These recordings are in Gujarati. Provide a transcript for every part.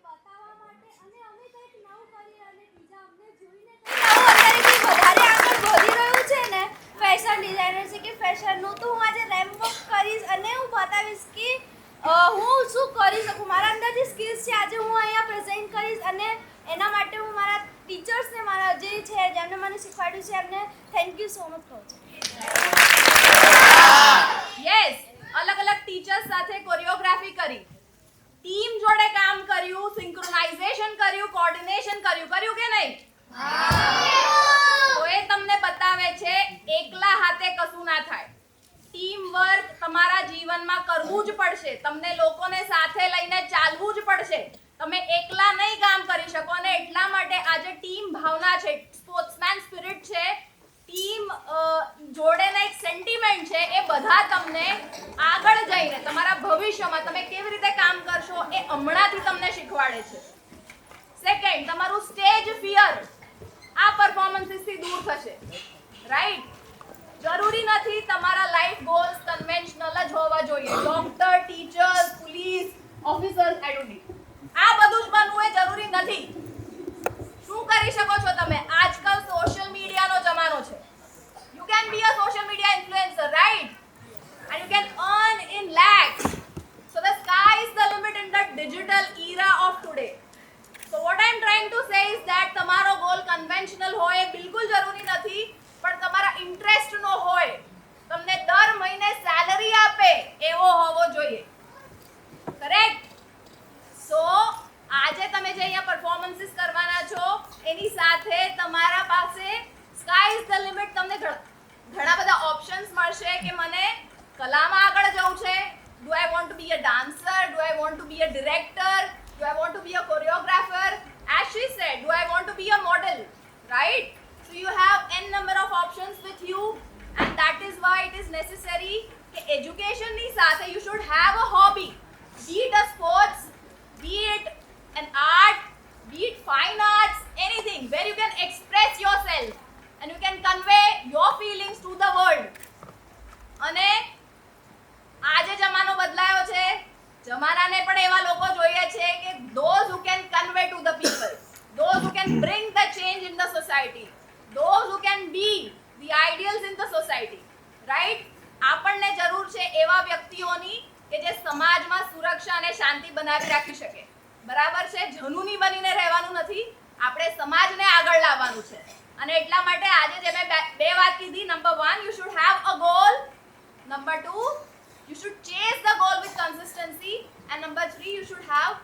બતાવવા માટે અને અમે કંઈક નવું કરીએ અને બીજા અમને જોઈને કંઈક નવું અત્યારે વધારે આગળ વધી રહ્યું છે ને ફેશન ડિઝાઇનર છે કે ફેશનનું, તો હું આજે રેમ્પ વોક કરીશ અને હું બતાવીશ કે હું શું કરી શકું, મારા અંદર જે સ્કિલ્સ છે આજે હું અહીંયા પ્રેઝન્ટ કરીશ અને એના માટે હું મારા ટીચર્સને, મારા જે છે જેમને મને શીખવાડ્યું છે એમને થેન્ક યુ સો મચ કહું છું. યસ, અલગ અલગ ટીચર્સ સાથે કોરિયોગ્રાફી કરી, ટીમ જોડે કામ કર્યું, સિંક્રોનાઇઝેશન કર્યું, કોઓર્ડિનેશન કર્યું કે નહીં? તો એ તમને બતાવે છે એકલા હાથે કશું ના થાય. ટીમ વર્ક તમારા જીવનમાં કરવું જ પડશે, તમને લોકોને સાથે લઈને ચાલવું જ પડશે. તમે એકલા નહીં કામ કરી શકો અને એટલા માટે આજે ટીમ ભાવના છે, સ્પોર્ટ્સમેન સ્પિરિટ છે, ટીમ જોડેના એક સેન્ટિમેન્ટ છે, એ બધા તમને આગળ જઈને તમારા ભવિષ્યમાં તમે કેવી રીતે કામ કરશો એ હમણાંથી તમને શીખવાડે છે. સેકન્ડ, તમારું સ્ટેજ ફિયર આ પરફોર્મન્સીસથી દૂર થશે, રાઈટ? જરૂરી નથી તમારા લાઈફ ગોલ્સ કન્વેન્શનલ જ હોવા જોઈએ. Doctor, teachers, police officers, I don't need, આ બધું જ બનવું એ જરૂરી નથી. શું કરી શકો છો તમે? આજકાલ સોશિયલ મીડિયાનો જમાનો છે. You can be a social media influencer, right? And you can earn in lakhs. So the sky is the limit in the digital era of today. So what I am trying to say is that તમારો ગોલ કન્વેન્શનલ હોય એ બિલકુલ જરૂરી નથી, પણ તમારા ઇન્ટરેસ્ટ નો હોય, તમને દર મહિને સેલરી આપે એવો હોવો જોઈએ, કરેક્ટ? સો આજે તમે જે અહીંયા પરફોર્મન્સીસ કરવાના છો એની સાથે તમારા પાસે સ્કાય ઇઝ ધ લિમિટ, તમને ઘણા બધા ઓપ્શન્સ મળશે કે મને કલામાં આગળ જવું છે. Do I want to be a dancer? Do I want to be a director? Do I want to be a choreographer? As she said, do I want to be a model? Right? So you have n number of options with you, and that is why it is necessary કે education ની સાથે you should have a hobby, be it a sports, be it an art, be it fine arts, anything where you can express yourself and you can convey your feelings to the world. અને આજે જમાનો બદલાયો છે, જમાનાને પણ એવા લોકો જોઈએ છે કે those who can convey to the people, those who can bring the change in the society, those who can be the ideals in the society, right? આપણને જરૂર છે એવા વ્યક્તિઓની કે જે સમાજમાં સુરક્ષા અને શાંતિ બનાવી રાખી શકે, બરાબર છે? જનૂની બનીને રહેવાનું નથી, આપણે સમાજને આગળ લાવવાનું છે. અને એટલા માટે આજે જે મેં બે વાત કીધી, number 1 you should have a goal, number 2 you should chase the goal with consistency, and number 3 you should have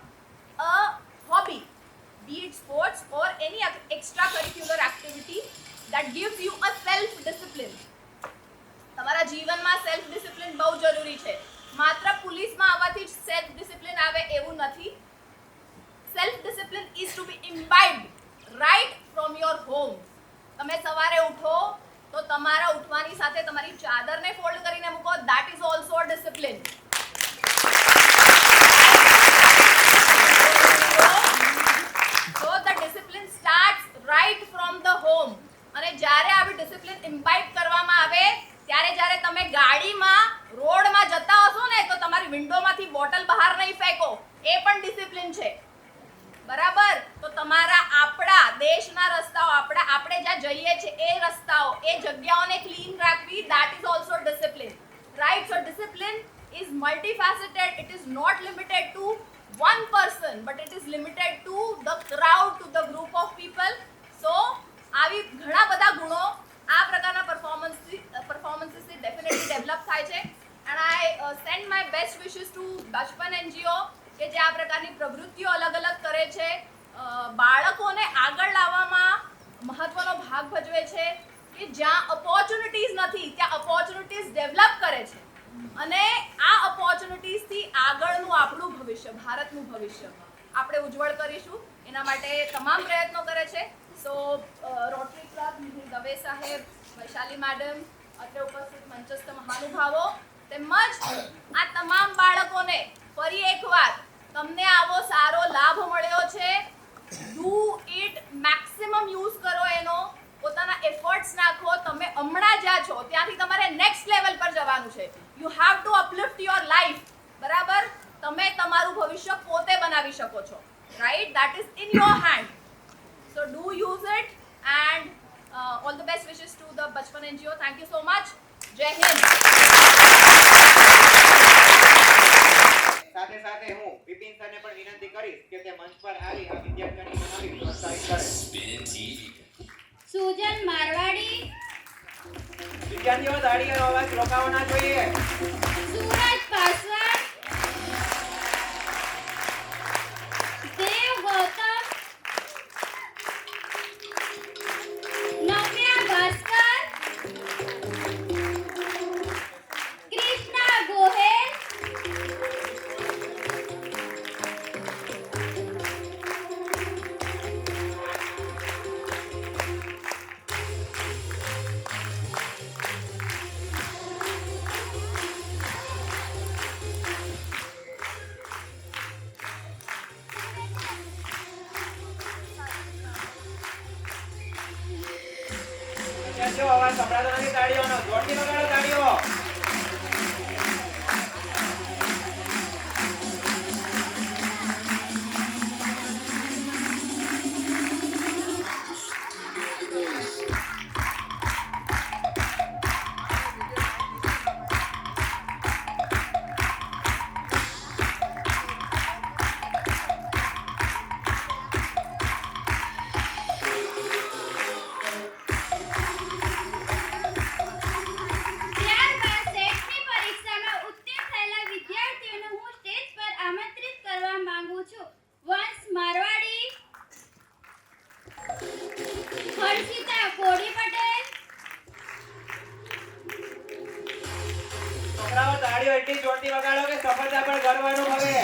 a hobby, be it sports or any extracurricular activity that gives you a self discipline. તમારા જીવનમાં સેલ્ફ ડિસિપ્લિન બહુ જરૂરી છે. માત્ર પોલીસમાં આવવાથી જ સેલ્ફ ડિસિપ્લિન આવે એવું નથી. Self discipline is to be imbibed right from your home. તમે સવારે ઉઠો તો તમારા ઉઠવાની સાથે તમારી ચાદરને ફોલ્ડ કરીને મૂકો, that is also a discipline. So the discipline starts right from the home. અને જ્યારે આવી ડિસિપ્લિન ઇમ્બાઇબ કરવામાં આવે ત્યારે જ્યારે તમે ગાડીમાં રોડમાં જતા હશો ને તો તમારી વિન્ડોમાંથી બોટલ બહાર નહીં ફેંકો, એ પણ ડિસિપ્લિન છે, બરાબર? તો તમારા આપણા દેશના રસ્તાઓ, આપણે જ્યાં જઈએ છીએ એ રસ્તાઓ, એ જગ્યાઓને ક્લીન રાખવી, that is also discipline, right? So discipline is multifaceted. It is not limited to one person, but it is limited to the crowd, to the group of people. So આવી ઘણા બધા ગુણો આ પ્રકારના પરફોર્મન્સીસથી ડેફિનેટલી ડેવલપ થાય છે. And I send my best wishes to Bachpan NGO કે જે આ પ્રકારની પ્રવૃત્તિઓ અલગ અલગ કરે છે, બાળકોને આગળ લાવવામાં મહત્વનો ભાગ ભજવે છે, કે જ્યાં ઓપોર્ચ્યુનિટીઝ નથી ત્યાં ઓપોર્ચ્યુનિટીઝ ડેવલપ કરે છે. અને આ ઓપોર્ચ્યુનિટીઝથી આગળનું આપણું ભવિષ્ય, ભારતનું ભવિષ્ય આપણે ઉજ્જવળ કરીશું, એના માટે તમામ પ્રયત્નો કરે છે. સો રોટરી ક્લબ, મિહિર દવે સાહેબ, વૈશાલી મેડમ, અત્રે ઉપસ્થિત મંચસ્થ મહાનુભાવો તેમજ આ તમામ બાળકોને ફરી એકવાર તમને આવો સારો લાભ મળ્યો છે, ડુ ઇટ, મેક્સિમમ યુઝ કરો એનો, પોતાના એફર્ટ્સ નાખો. તમે હમણાં જ્યાં છો ત્યાંથી તમારે નેક્સ્ટ લેવલ પર જવાનું છે. You have to uplift your life, બરાબર? તમે તમારું ભવિષ્ય પોતે બનાવી શકો છો, right? That is in your hand. So do use it, and all the best wishes to the Bachpan NGO. Thank you so much. Jai Hind. સાથે સાથે હું વિપિન સરને પણ વિનંતી કરીશ કે તે મંચ પર આવી આ વિદ્યાર્થીઓની મનાવી પ્રોત્સાહિત કરે. સુજન મારવાડી, વિદ્યાર્થીઓ તાળીઓનો અવાજ રોકાવો ના જોઈએ. સૂરજ પાસવાન, દેવ ગૌતમ, નમ્યા ભાસ્કર, કૃષ્ણા ગોહેલ, વિદ્યાર્થીઓ અવાજ સંભળાતો નથી તાળીઓનો. જોરથી વગાડો તાળીઓ. ત્યારબાદ સેટની પરીક્ષામાં ઉત્તીર્ણ થયેલા વિદ્યાર્થીઓને હું સ્ટેજ પર આમંત્રિત કરવા માંગુ છું. વંશ મારવાડી, હર્ષિતા કોડી પટેલ, છોકરાઓ તાળીઓ એટલી જોરથી વગાડો કે સફળતા પર ગર્વ અનુભવે.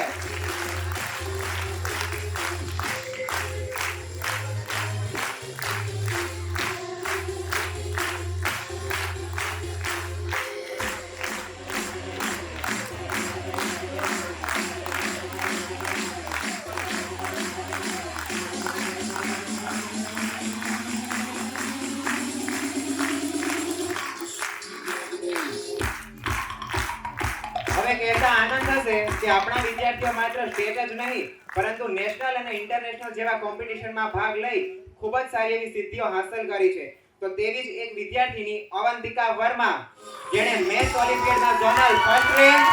હવે કહેતા આનંદ થશે કે આપણા વિદ્યાર્થીઓ માત્ર સ્ટેટ જ નહીં પરંતુ નેશનલ અને ઇન્ટરનેશનલ જેવા કોમ્પિટિશનમાં ભાગ લઈ ખૂબ જ સારી એવી સિદ્ધિઓ હાંસલ કરી છે. તો તેવી જ એક વિદ્યાર્થીની અવંતિકા વર્મા, જેણે મેથ્સ ઓલિમ્પિયાડના ઝોનલ ફર્સ્ટ રેન્ક,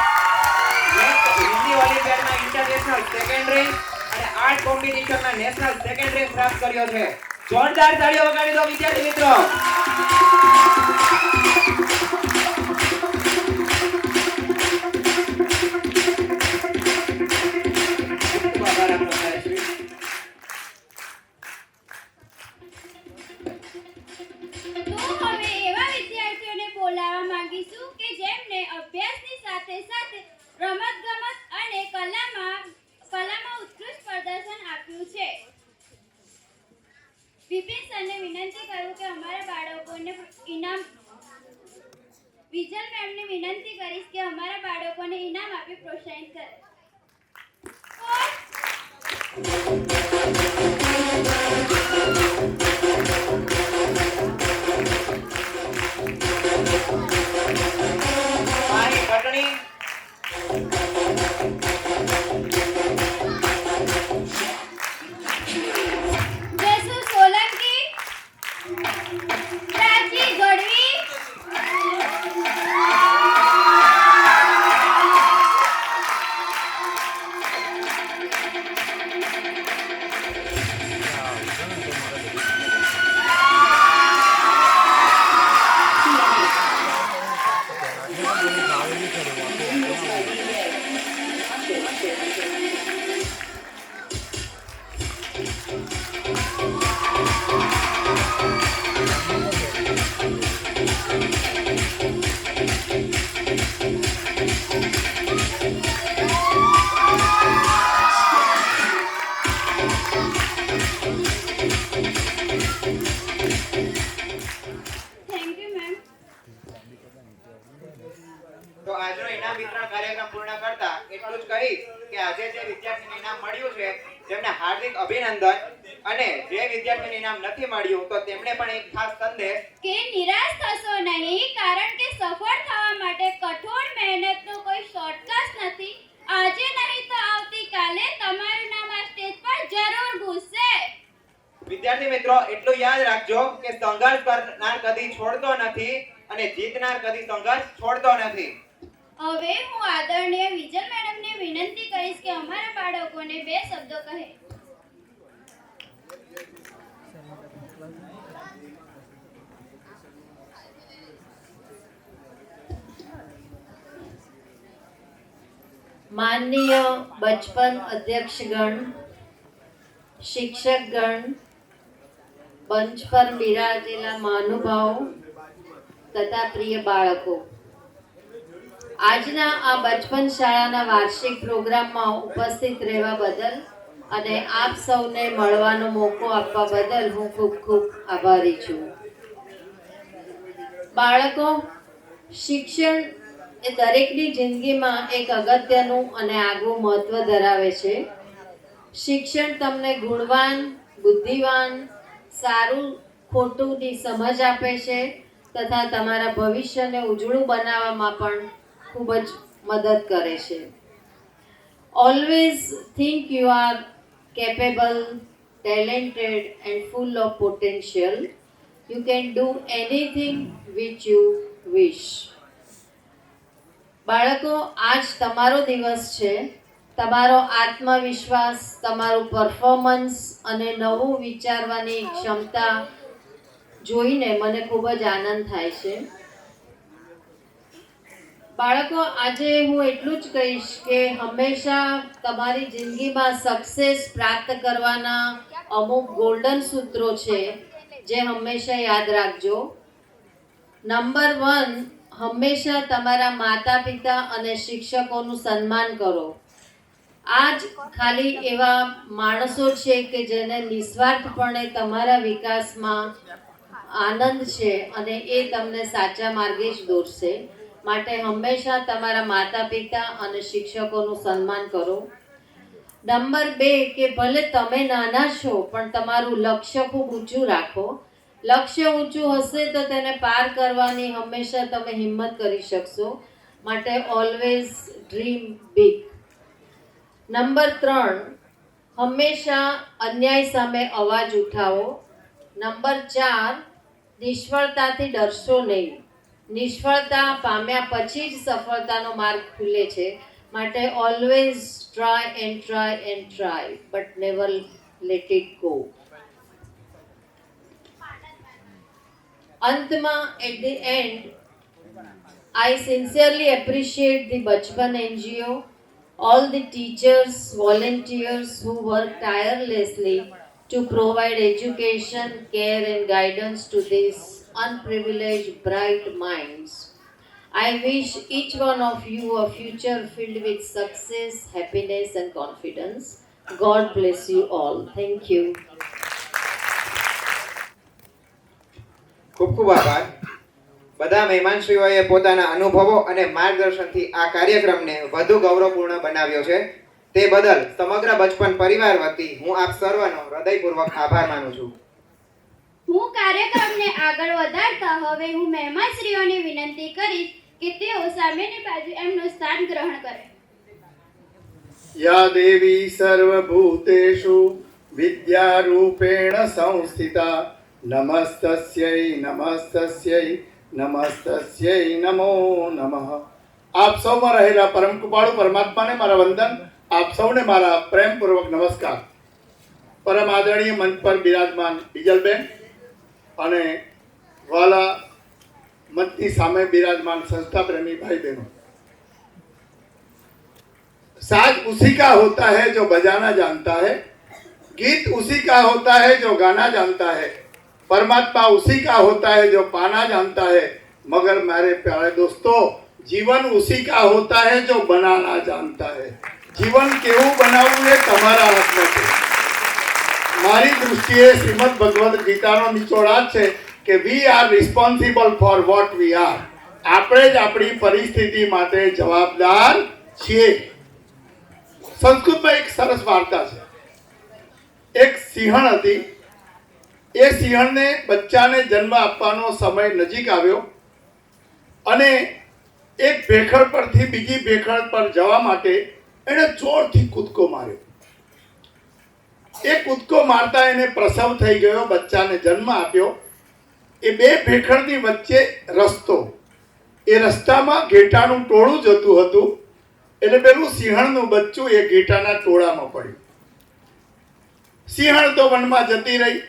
હિન્દી ઓલિમ્પિયાડમાં ઇન્ટરનેશનલ સેકન્ડ રેન્ક અને આર્ટ કોમ્પિટિશનમાં નેશનલ સેકન્ડ રેન્ક પ્રાપ્ત કર્યો છે. જોરદાર તાળીઓ વગાડી દો વિદ્યાર્થી મિત્રો. આભાર આપનો સાહેબ. તો હવે એવા વિદ્યાર્થીઓને બોલાવવા માંગીશું કે જેમને અભ્યાસની સાથે સાથે રમતગમત અને કલામાં ઉત્કૃષ્ટ પ્રદર્શન આપ્યું છે. વિપિન સરને વિનંતી કરું કે અમારા બાળકોને ઇનામ, વિજલ મેમને વિનંતી કરીશ કે અમારા બાળકોને ઇનામ આપી પ્રોત્સાહિત કરે. મારી પટણી જસુ સોલંકી, પ્રાચી ગઢવી, થેન્ક યુ મેમ. તો આજનો ઇનામ વિતરણ કાર્યક્રમ પૂર્ણ કરતા એટલું જ કહીશ કે આજે જે વિદ્યાર્થીને ઇનામ મળ્યું છે તેમને હાર્દિક અભિનંદન, અને જે વિદ્યાર્થીને ઇનામ નથી મળ્યું તો તેમણે પણ એક ખાસ સંદેશ કે નિરાશ થશો નહીં, કારણ કે સફળ થવા માટે કઠોર મહેનતનો કોઈ શોર્ટકટ નથી. આજે નહીં તો આવતીકાલે તમારું નામ આ સ્ટેજ પર જરૂર ગુંજશે. વિદ્યાર્થી મિત્રો, એટલું યાદ રાખજો કે સંઘર્ષ કરનાર કદી છોડતો નથી અને જીતનાર કદી સંઘર્ષ છોડતો નથી. હવે હું આદરણીય વિજલ મેડમને વિનંતી કરીશ કે અમારા બાળકોને 2 શબ્દો કહે. माननीय बचपन अध्यक्षगण, शिक्षकगण, मंच पर बिराजेला महानुभाव तथा प्रिय बाळको, આજના આ બચપન શાળાના વાર્ષિક પ્રોગ્રામમાં ઉપસ્થિત રહેવા બદલ અને આપ સૌને મળવાનો મોકો આપવા બદલ હું ખૂબ ખૂબ આભારી છું. બાળકો, શિક્ષણ એ દરેકની જિંદગીમાં એક અગત્યનું અને આગવું મહત્વ ધરાવે છે. શિક્ષણ તમને ગુણવાન, બુદ્ધિવાન, સારું ખોટુંની સમજ આપે છે તથા તમારા ભવિષ્યને ઉજળું બનાવવામાં પણ ખૂબ જ મદદ કરે છે. Always think you are capable, talented and full of potential. You can do anything which you wish. બાળકો, આજ તમારો દિવસ છે. તમારો આત્મવિશ્વાસ, તમારું પરફોર્મન્સ અને નવું વિચારવાની ક્ષમતા જોઈને મને ખૂબ જ આનંદ થાય છે. બાળકો, આજે હું એટલું જ કહીશ કે હંમેશા તમારી જિંદગીમાં સક્સેસ પ્રાપ્ત કરવાના અમુક ગોલ્ડન સૂત્રો છે જે હંમેશા યાદ રાખજો. નંબર 1, હંમેશા તમારા માતા પિતા અને શિક્ષકોનું સન્માન કરો. આજ ખાલી એવા માણસો છે કે જેને નિસ્વાર્થપણે તમારા વિકાસમાં આનંદ છે અને એ તમને સાચા માર્ગે જ દોરશે. માટે હંમેશા તમારા માતા પિતા અને શિક્ષકોનું સન્માન કરો. નંબર 2, કે ભલે તમે નાના છો પણ તમારું લક્ષ્ય ખૂબ ઊંચું રાખો. લક્ષ્ય ઊંચું હશે તો તેને પાર કરવાની હંમેશા તમે હિંમત કરી શકશો. માટે ઓલવેઝ ડ્રીમ બિગ. નંબર 3, હંમેશા અન્યાય સામે અવાજ ઉઠાવો. નંબર 4, નિષ્ફળતાથી ડરશો નહીં. નિષ્ફળતા પામ્યા પછી જ સફળતાનો માર્ગ ખુલે છે. માટે always try and try and try but never let it go. અંતમાં, at the end, I sincerely appreciate the Bachpan NGO, all the teachers, volunteers who work tirelessly to provide education, care and guidance to these unprivileged bright minds. I wish each one of you a future filled with success, happiness and confidence. God bless you all. Thank you. ખૂબ ખૂબ આભાર. બધા મહેમાનશ્રીઓએ પોતાના અનુભવો અને માર્ગદર્શનથી આ કાર્યક્રમને વધુ ગૌરવપૂર્ણ બનાવ્યો છે. તે બદલ સમગ્ર બચપન પરિવાર વતી હું આપ સર્વનો હૃદયપૂર્વક આભાર માનું છું. હું કાર્યક્રમને આગળ વધારતા હવે હું મહેમાનશ્રીઓને વિનંતી કરીશ કે તેઓ સામેની બાજુ એમનું સ્થાન ગ્રહણ કરે. या देवी सर्वभूतेषु विद्यारूपेण संस्थिता नमस्तस्यै नमस्तस्यै नमस्तस्यै नमो नमः. આપ સૌમાં રહેલા પરમ કૃપાળુ પરમાત્માને મારા વંદન. આપ સૌને મારા પ્રેમપૂર્વક નમસ્કાર. પરમ આદરણીય મંચ પર બિરાજમાન બીજલબેન અને વાલા મંચની સામે બિરાજમાન સંસ્થા પ્રેમી ભાઈ બહેનો, साज उसी का होता है जो बजाना जानता है, गीत उसी का होता है जो गाना जानता है, परमात्मा उसी का होता है जो पाना जानता है, मगर मेरे प्यारे दोस्तों जीवन उसी का होता है जो बनाना जानता है. जीवन केवुं बनावવું એ તમારા હાથમાં છે. મારી દૃષ્ટિએ શ્રીમદ ભગવદ ગીતાનો નિચોડ આ છે કે we are responsible four what we are. આપણે જ આપણી પરિસ્થિતિ માટે જવાબદાર છીએ. સંસ્કૃતમાં એક સરસ વાર્તા છે. એક સિંહણ હતી. એ સિંહણને બચ્ચાને જન્મ આપવાનો સમય નજીક આવ્યો અને એક ભેખડ પરથી બીજી ભેખડ પર જવા માટે એણે જોરથી કૂદકો માર્યો. એ કૂદકો મારતા એને પ્રસવ થઈ ગયો, બચ્ચાને જન્મ આપ્યો. એ બે ભેખડની વચ્ચે રસ્તો, એ રસ્તામાં ઘેટાનું ટોળું જતું હતું. એટલે પેલું સિંહણનું બચ્ચું એ ઘેટાના ટોળામાં પડ્યું. સિંહણ તો વનમાં જતી રહી,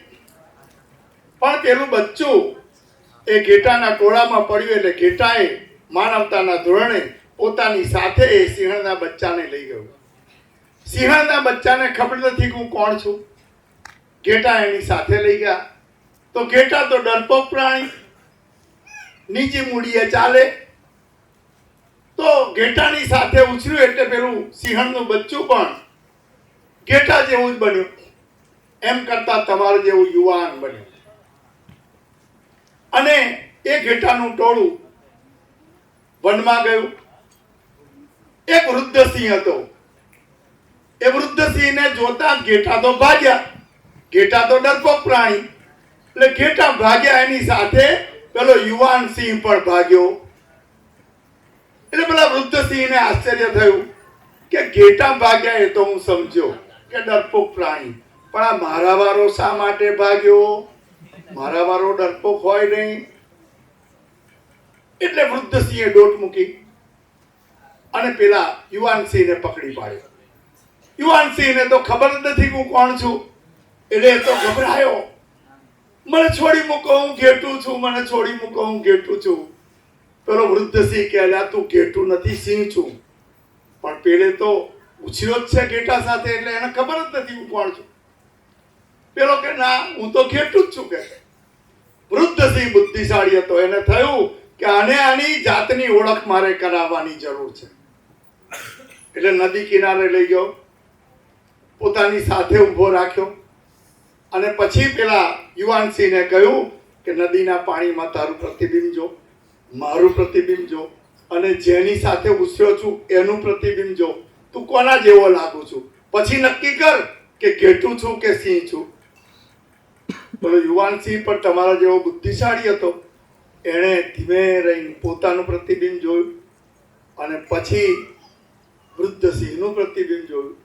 પણ પેલું બચ્ચું એ ઘેટાના ટોળામાં પડ્યું. એટલે ઘેટાએ માનવતાના ધોરણે પોતાની સાથે એ સિંહણના બચ્ચાને લઈ ગયો. સિંહણના બચ્ચાને ખબર નથી કે હું કોણ છું. ઘેટા એની સાથે લઈ ગયા. તો ઘેટા તો ડરપોક પ્રાણી, નીચી મૂડીએ ચાલે. તો ઘેટાની સાથે ઉછર્યું એટલે પેલું સિંહણનું બચ્ચું પણ ઘેટા જેવું જ બન્યું. એમ કરતા તમારું જેવું યુવાન બન્યું. અને એ ઘેટાનું ટોળું વનમાં ગયું. એક વૃદ્ધ સિંહ હતો. એ વૃદ્ધ સિંહને જોતા જ ઘેટા તો ભાગ્યા. ઘેટા તો ડરપોક પ્રાણી, એટલે ઘેટા ભાગ્યા, એની સાથે પેલો યુવાન સિંહ પણ ભાગ્યો. એટલે પેલા વૃદ્ધ સિંહને આશ્ચર્ય થયું કે ઘેટા ભાગ્યા એ તો હું સમજ્યો કે ડરપોક પ્રાણી, પણ આ મારા વારો શા માટે ભાગ્યો? મારા વારો ડરપોક હોય નહીં. એટલે વૃદ્ધ સિંહે દોટ મૂકી અને પેલા યુવાન સિંહને પકડી પાડ્યો. યુવાન સિંહને તો ખબર જ નથી હું કોણ છું. એટલે એ તો ગભરાયો. મને છોડી મૂકો, હું ઘેટું છું, મને છોડી મૂકો, હું ઘેટું છું. પેલો વૃદ્ધ સિંહ કહે, અલ્યા તું ઘેટું નથી, સિંહ છું. પણ પેલે તો ઉછર્યો જ છે ઘેટા સાથે, એટલે એને ખબર જ નથી હું કોણ છું. પેલો કે ના, હું તો ઘેટું જ છું. કે વૃદ્ધ સિંહ બુદ્ધિશાળી હતો. એને થયું કે આની જાતની ઓળખ મારે કરાવવાની જરૂર છે. એટલે નદી કિનારે લઈ ગયો, પોતાની સાથે ઊભો રાખ્યો અને પછી પેલા યુવાન સિંહને કહ્યું કે નદીના પાણીમાં તારું પ્રતિબિંબ જો, મારું પ્રતિબિંબ જો, અને જેની સાથે ઉછર્યો છું એનું પ્રતિબિંબ જો. તું કોના જેવો લાગુ છું, પછી નક્કી કર કે ઘેટું છું કે સિંહ છું. બોલો, યુવાન સિંહ પણ તમારા જેવો બુદ્ધિશાળી હતો. એણે ધીમે રહીને પોતાનું પ્રતિબિંબ જોયું અને પછી વૃદ્ધ સિંહનું પ્રતિબિંબ જોયું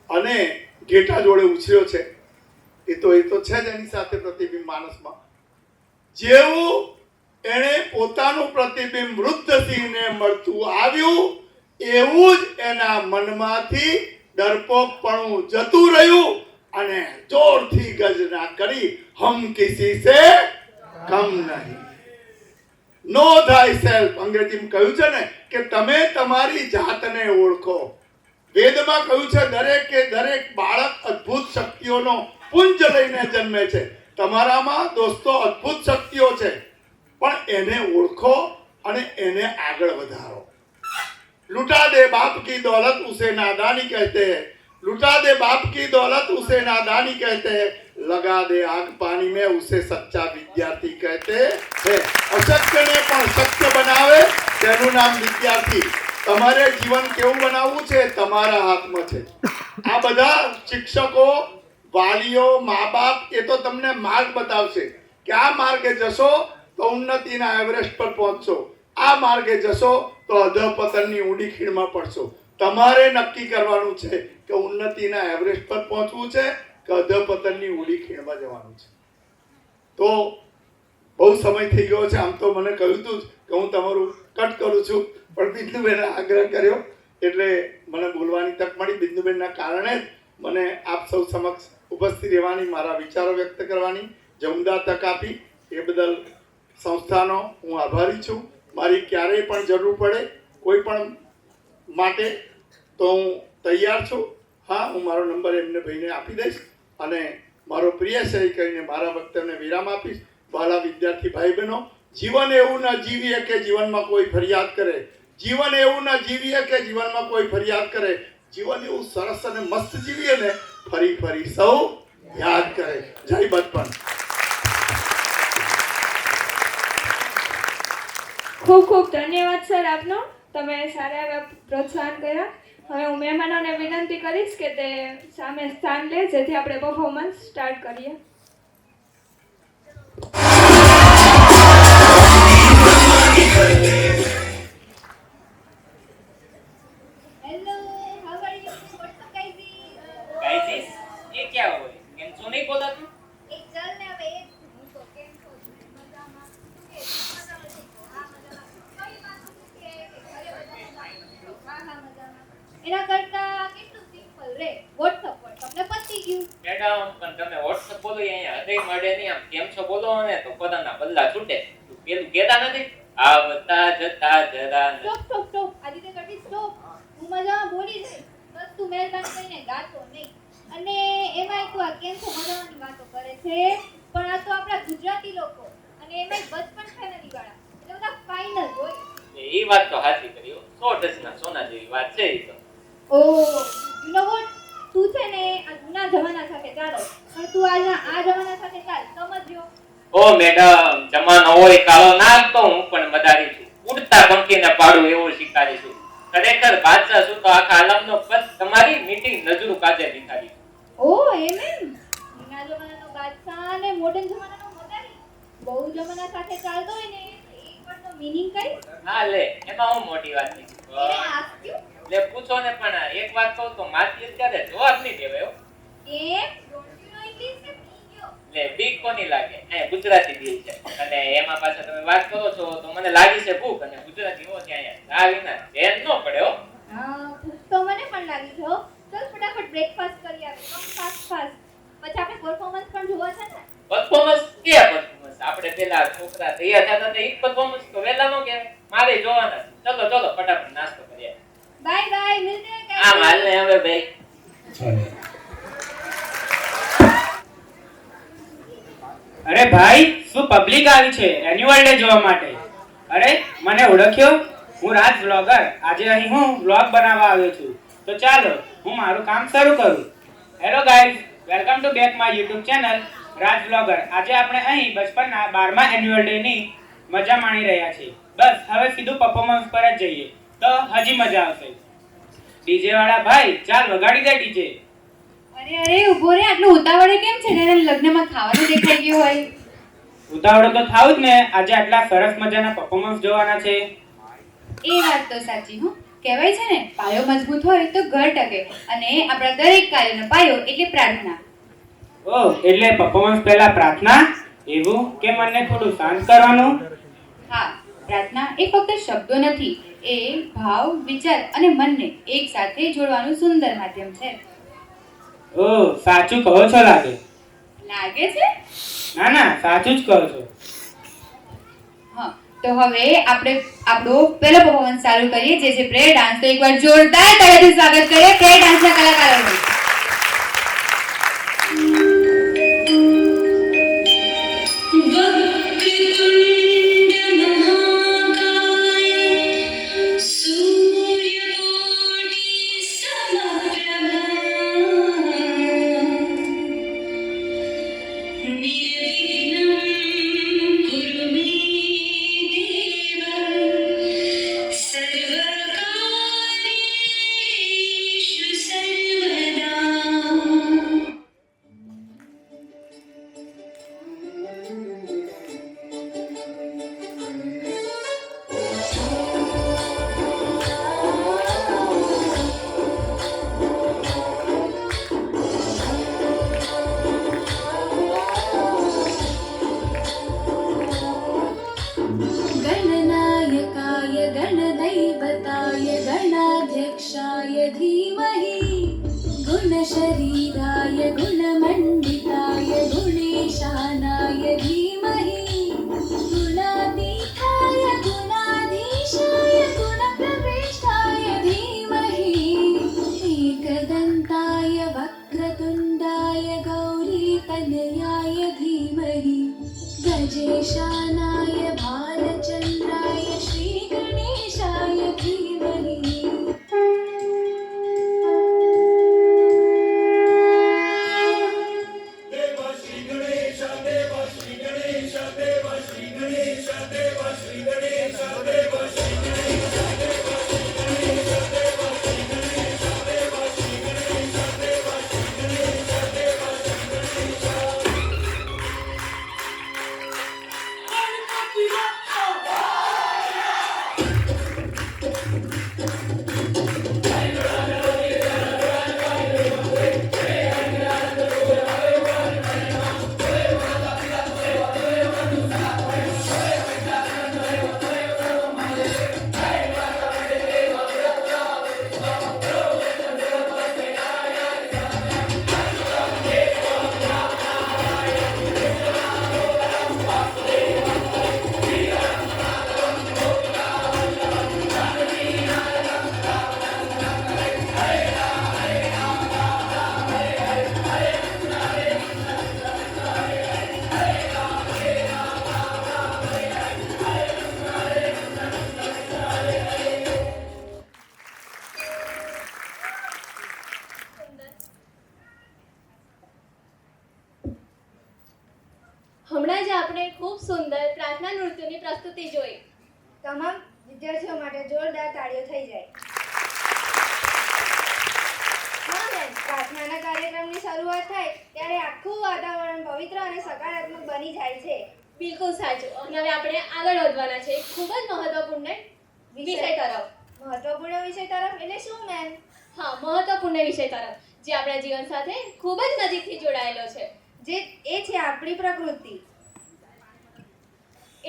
અને ઘેટા જોડે ઉછર્યો છે. એ તો છે જ એની સાથે પ્રતિબિંબ માણસમાં. જેવું એણે પોતાનું પ્રતિબિંબ વૃદ્ધ સિંહને મળતું આવ્યું, એવું જ એના મનમાંથી ડરપોકપણું જતું રહ્યું અને જોરથી ગર્જના કરી, હમ કિસી સે કમ નહીં. નો thyself, અંગ્રેજીમાં કહ્યું છે ને કે તમે તમારી જાતને ઓળખો. વેદમાં કહ્યું છે દરેકે દરેક બાળક અદ્ભુત શક્તિઓનો પુંજ લઈને જન્મે છે. તમારામાં દોસ્તો અદ્ભુત શક્તિઓ છે, પણ એને ઓળખો અને એને આગળ વધારો. लुटा दे बाप की दौलत उसे नादानी कहते हैं, लुटा दे बाप की दौलत उसे नादानी कहते हैं, लगा दे आग पानी में उसे सच्चा विद्यार्थी कहते हैं. અશક્યને પણ શક્ય બનાવે તેનું નામ વિદ્યાર્થી. તમારે જીવન કેવું બનાવવું છે તમારા હાથમાં છે. આ બધા શિક્ષકો, વાલીઓ, મા બાપ એ તો તમને માર્ગ બતાવશે કે આ માર્ગે જશો તો ઉન્નતિના એવરેસ્ટ પર પહોંચશો, આ માર્ગે જશો તો અધપતનની ઊંડી ખીણમાં પડશો. તમારે નક્કી કરવાનું છે કે ઉન્નતિના એવરેસ્ટ પર પહોંચવું છે કે અધપતનની ઊંડી ખીણમાં જવાનું છે. તો બહુ સમય થઈ ગયો છે. આમ તો મને કહ્યું હતું કે હું તમારું કટ કરું છું, પણ બિંદુબેને આગ્રહ કર્યો એટલે મને બોલવાની તક મળી. બિંદુબેનના કારણે જ મને આપ સૌ સમક્ષ ઉપસ્થિત રહેવાની, મારા વિચારો વ્યક્ત કરવાની જમદા તક આપી. એ બદલ સંસ્થાનો હું આભારી છું. મારી ક્યારેય પણ જરૂર પડે કોઈ પણ માટે તો હું તૈયાર છું. હા, હું મારો નંબર એમને ભાઈને આપી દઈશ અને મારો પ્રિય સહી કરીને મારા વક્તવ્યને વિરામ આપીશ. વાલા વિદ્યાર્થી ભાઈ બહેનો, જીવન એવું ન જીવીએ કે જીવનમાં કોઈ ફરિયાદ કરે. જીવન એવું ન જીવીએ કે જીવનમાં કોઈ ફરિયાદ કરે. જીવન એવું સરસ અને મસ્ત જીવીએ ને ફરી ફરી સૌ યાદ કરે. જય બચપન. ખૂબ ખૂબ ધન્યવાદ સર આપનો. તમે સારા એવા પ્રોત્સાહન કર્યા. હવે હું મહેમાનોને વિનંતી કરીશ કે તે સામે સ્થાન લે, જેથી આપણે પરફોર્મન્સ સ્ટાર્ટ કરીએ. Hello, how are ગયું. મેડમ પણ તમે WhatsApp બોલો અહીંયા હૃદય મળે નહીં, આમ કેમ છો બોલો ને તો પોતાના બદલા છૂટે. પેલું કહેતા નથી આવતા જતા જરા ન- સ્ટોપ સ્ટોપ સ્ટોપ આદિત્ય કટી સ્ટોપ. હું મજામાં બોલી જઈશ, બસ તું મહેરબાની કરીને ગાતો નહીં. અને એમાંય તું આ કેમ છો મજાની વાતો કરે છે, પણ આ તો આપણા ગુજરાતી લોકો અને એમાંય બચપન ફેમિલી વાળા એટલે બધા ફાઇનલ હોય. એ વાત તો સાચી કરી હો. 100 ટચના સોના જેવી વાત છે એ તો. ઓ યુ નો વોટ, તું છે ને આ જૂના જમાના સાથે ચાલો, પણ તું આ જમાના સાથે ચાલ, સમજ્યો? ઓ મેડમ, જમાનો હોય કાળો નાગ તો હું પણ મદારી છું. ઉડતા પંખીને પાડું એવું શીખાડી છું. ખરેખર બાદશાહ છું તો આખા આલમનો પદ તમારી મીટિંગ નજરું કાજે દેખાડી. ઓ એમ જૂના જમાનાનો બાદશાહ અને મોડર્ન જમાનાનો મદારી બહુ જમાના સાથે ચાલતો હોય ને એક વર્ડનો મીનિંગ કઈ? હા લે, એમાં હું મોટી વાત નહીં. એને આસ્ક્યું લે પૂછો ને, પણ એક વાત કહું તો માથી અત્યારે જવાબ નહીં દેવાયો. કેમ ડોન્ટ યુ નો ઇંગ્લિશ કે પીગ્યો? લે બીક કોની લાગે? ગુજરાતી દિલ છે અને એમાં પાછા તમે વાત કરો છો તો મને લાગી છે ભૂખ, અને ગુજરાતી હો ત્યાં આ વિના ધ્યાન ન પડે હો. હા ભૂખ તો મને પણ લાગી છે હો. ચાલ ફટાફટ બ્રેકફાસ્ટ કરી આવે, કમ ફાસ્ટ ફાસ્ટ. પછી આપણે પરફોર્મન્સ પણ જોવા છે ને. પરફોર્મન્સ ક્યાં પરફોર્મન્સ? આપણે પેલા છોકરા તૈયાર થતા હતા એ પરફોર્મન્સ તો વહેલા નો કહેવાય, મારે જોવાના છે. ચલો ચલો ફટાફટ નાસ્તો કરીએ. બાય બાય, મિલતે હૈ કઈ. આ માલ ને હવે ભાઈ. અરે ભાઈ, શું પબ્લિક આવી છે એન્યુઅલ ડે જોવા માટે? અરે મને ઓળખ્યો? હું રાજ વ્લોગર. આજે અહીં હું વ્લોગ બનાવવા આવ્યો છું. તો ચાલો હું મારું કામ શરૂ કરું. Hello guys, welcome to back my YouTube channel Raj vlogger. આજે આપણે અહીં બચપનના 12મા એન્યુઅલ ડે ની મજા માણી રહ્યા છીએ. બસ હવે સીધું પરફોર્મન્સ પર જ જઈએ તો હજી મજા આવશે. ડીજે વાળા ભાઈ, ચાલ વગાડી દે ડીજે. અરે ઉભો રે, આટલું ઉતાવળે કેમ છે? એને લગ્નમાં ખાવાનું દેખાઈ ગયું હોય. ઉતાવળો તો થાવું જ ને, આજે આટલા સરસ મજાના પરફોર્મન્સ જોવાના છે. એ વાત તો સાચી હો. કહેવાય છે ને, પાયો મજબૂત હોય તો ઘર ટકે, અને આપણા દરેક કાર્યનો પાયો એટલે પ્રાર્થના. ઓહ, એટલે પરફોર્મન્સ પહેલા પ્રાર્થના? એવું કે મને થોડું શાંત કરવાનું? હા, પ્રાર્થના એ ફક્ત શબ્દો નથી, એ ભાવ, વિચાર અને મનને એક સાથે જોડવાનું સુંદર માધ્યમ છે. ઓહ, સાચું કહો છો લાગે. લાગે છે? ના ના, સાચું જ કહો છો. હા, તો હવે આપણે આપણો પહેલો પરફોર્મન્સ ચાલુ કરીએ, જે છે પ્રેયર ડાન્સ. તો એકવાર જોરદાર તાળીઓથી સ્વાગત કરીએ પ્રેયર ડાન્સના કલાકારોનું. गणनायकाय गणदैवताय गणाध्यक्षाय धीमहि गुणशरीराय गुणमण्डिताय गुणेशानाय धीमहि गुणातीताय गुणाधीशाय गुणप्रविष्टाय धीमहि एकदन्ताय वक्रतुण्डाय गौरीतनयाय धीमहि गजेशानाय भालचन्द्राय श्रीगणेशाय धीमहि गणपति હમણાં જ આપણે ખૂબ સુંદર પ્રાર્થના નૃત્યની પ્રસ્તુતિ જોઈ. તમામ વિદ્યાર્થીઓ માટે જોરદાર તાળીઓ થઈ જાય. હા બેન, પ્રાર્થનાના કાર્યક્રમની શરૂઆત થાય ત્યારે આખું વાતાવરણ પવિત્ર અને સકારાત્મક બની જાય છે. બિલકુલ સાચું. અને હવે આપણે આગળ વધવાના છે ખૂબ જ મહત્વપૂર્ણ વિષય તરફ. મહત્વપૂર્ણ વિષય તરફ એટલે શું મેમ? હા, મહત્વપૂર્ણ વિષય તરફ, જે આપણા જીવન સાથે ખૂબ જ નજીકથી જોડાયેલો છે. જે એ છે આપણી પ્રકૃતિ.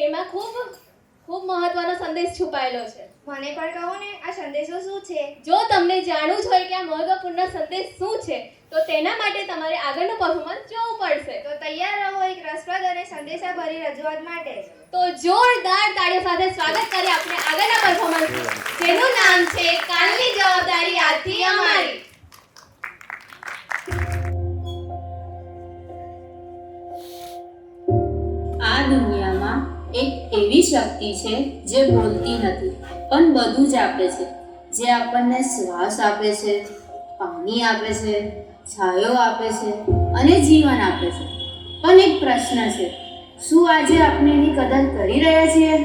એમાં ખૂબ મહત્વનો સંદેશ છુપાયેલો છે. મને પણ કહો ને, આ સંદેશો શું છે? જો તમને જાણવું જ હોય કે આ મહત્વપૂર્ણ સંદેશ શું છે, તો તેના માટે તમારે આગળનું પરફોર્મન્સ જોવું પડશે. તો તૈયાર રહો એક રસપ્રદ અને સંદેશાભરી રજૂઆત માટે. તો જોરદાર તાળીઓ સાથે સ્વાગત કરીએ આપણે આગળના પરફોર્મન્સનું, જેનું નામ છે કાલની જવાબદારી આજથી અમારી. આ દુનિયામાં એક એવી શક્તિ છે જે બોલતી નથી પણ બધું જ આપે છે, જે આપણને શ્વાસ આપે છે, પાણી આપે છે, છાયો આપે છે અને જીવન આપે છે. પણ એક પ્રશ્ન છે, શું આજે આપણે એની કદર કરી રહ્યા છીએ?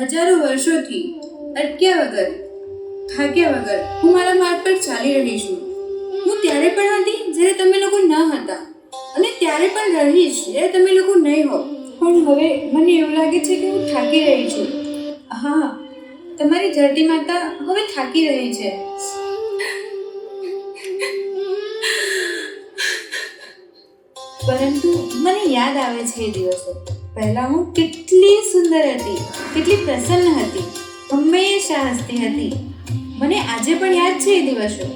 હજારો વર્ષોથી અટક્યા વગર, થાક્યા વગર હું મારા માર્ગ પર ચાલી રહી છું. હું ત્યારે પણ હતી જ્યારે તમે લોકો ન હતા, અને ત્યારે પણ રહીશ જ્યારે તમે લોકો નહીં હો. પણ હવે મને એવું લાગે છે કે હું થાકી રહી છું. હા, તમારી ધરતી માતા હવે થાકી રહી છે. પરંતુ મને યાદ આવે છે એ દિવસો. પહેલા હું કેટલી સુંદર હતી, કેટલી પ્રસન્ન હતી, હંમેશા હસતી હતી. મને આજે પણ યાદ છે એ દિવસો.